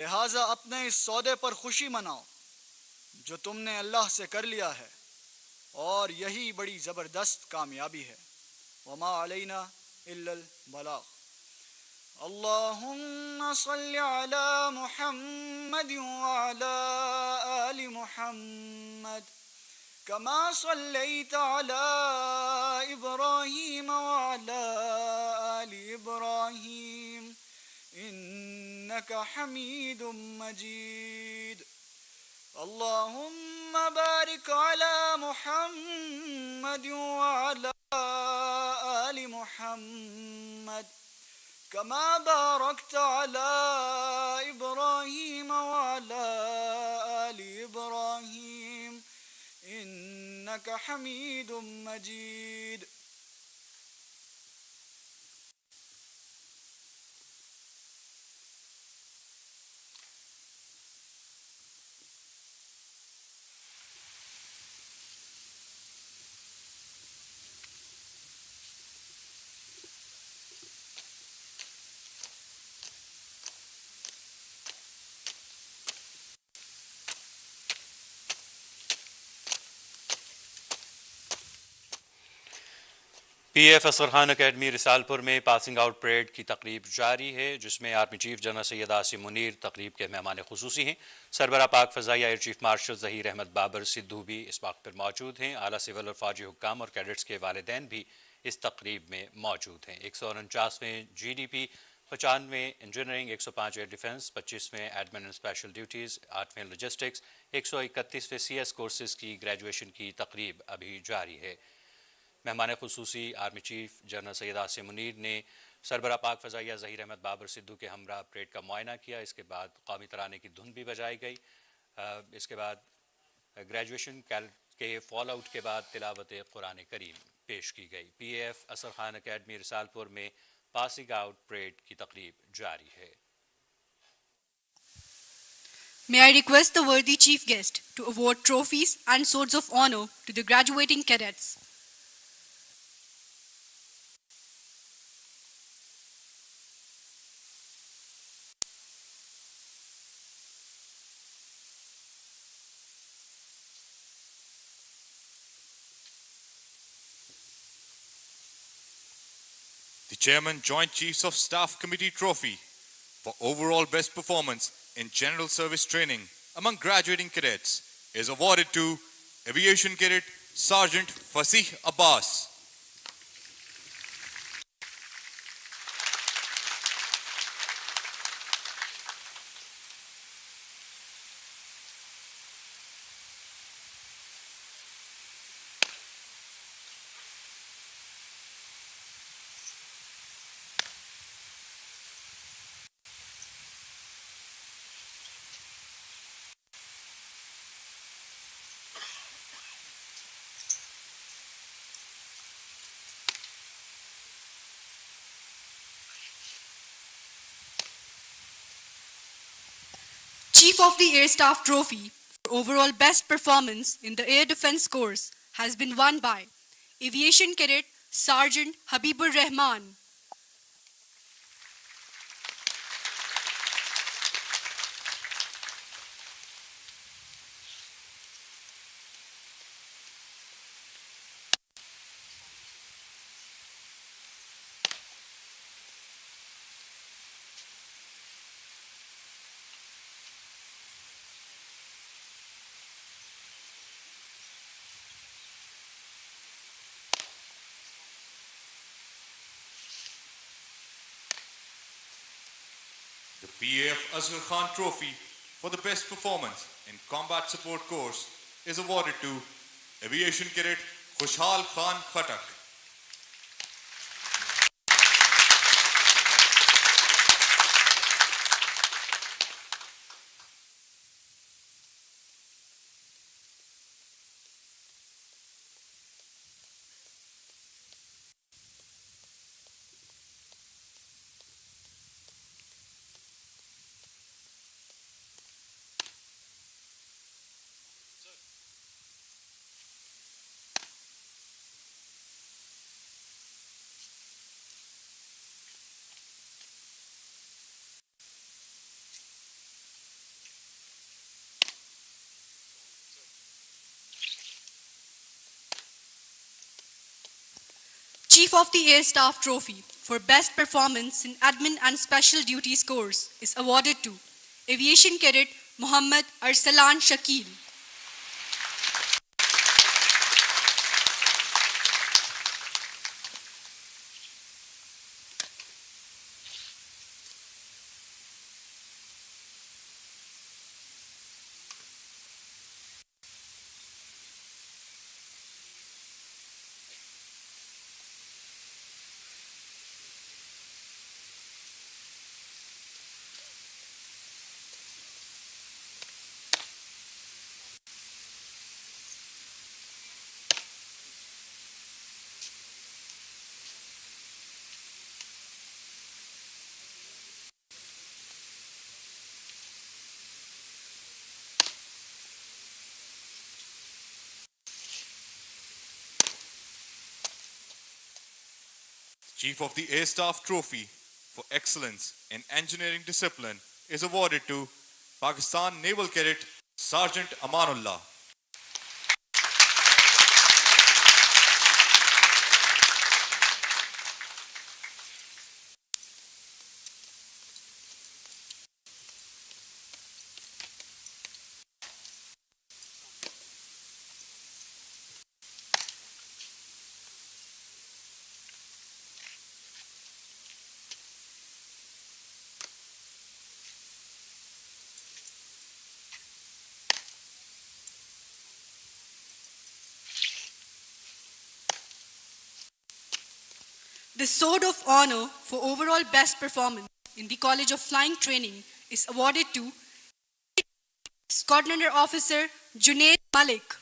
लिहाजा अपने इस सौदे पर खुशी मनाओ जो तुमने अल्लाह से कर लिया है, और यही बड़ी ज़बरदस्त कामयाबी है। वमा अलैना इल्लल बलाग। अल्लाहुम्मा सल्लि अला मुहम्मद व अला आलि मुहम्मद कमा सल्लैत अला इब्राहीम व अला आलि इब्राहीम इन्नका हमीदुम मजीद। अल्लाहुम्मा बारिक अला मुहम्मद व अला आलि मुहम्मद कमा बारकत अला इब्राहीम व अला आलि इब्राहीम इन्नका हमीदुम मजीद। पीएफ असगर खान अकेडमी रिसालपुर में पासिंग आउट परेड की तकरीब जारी है, जिसमें army chief general Syed Asim Munir तकरीब के मेहमान खुसूसी हैं। सरबरा पाक फ़ज़ाइया air chief marshal Zaheer Ahmed Babar Sidhu भी इस वक्त पर मौजूद हैं। आला सिविल और फ़ौजी हुक्काम और कैडेट्स के वालिदैन भी इस तकरीब में मौजूद हैं। 149वें GDP, 95वें इंजीनियरिंग, 105 एयर डिफेंस, 25वें एडमिन एंड स्पेशल ड्यूटीज़, 8वें लॉजिस्टिक्स, 131वें CS कोर्सेज़ की ग्रेजुएशन की तकरीब अभी जारी है। मेहमान खुसूसी army chief general Syed Asim Munir ने सरबरा पाक फ़ज़ाइया ज़हीर अहमद बाबर सिद्धू के हमरा परेड का मुआयना किया। इसके बाद कौमी तराने की धुन भी बजाई गई। इसके बाद ग्रेजुएशन के फॉल आउट के बाद तिलावत कुरान करीम पेश की गई। PAF असगर खान अकेडमी रिसालपुर में पासिंग आउट परेड की तकरीब जारी है। May I request the worthy chief guest to award trophies and swords of honor to the graduating cadets. The Chairman Joint Chiefs of Staff Committee Trophy for overall best performance in general service training among graduating cadets is awarded to Aviation Cadet Sergeant Fasih Abbas. Chief of the Air Staff Trophy for overall best performance in the Air Defense Course has been won by Aviation Cadet Sergeant Habibur Rahman. The PAF Asghar Khan Trophy for the best performance in combat support course is awarded to Aviation Cadet Khushhal Khan Khatak. Chief of the Air Staff Trophy for Best Performance in Admin and Special Duties course is awarded to Aviation Cadet Mohammad Arsalan Shakil. Chief of the Air Staff Trophy for Excellence in Engineering Discipline is awarded to Pakistan Naval Cadet Sergeant Amanullah. The Sword of Honor for overall best performance in the College of Flying Training is awarded to Squadron Officer Junaid Malik.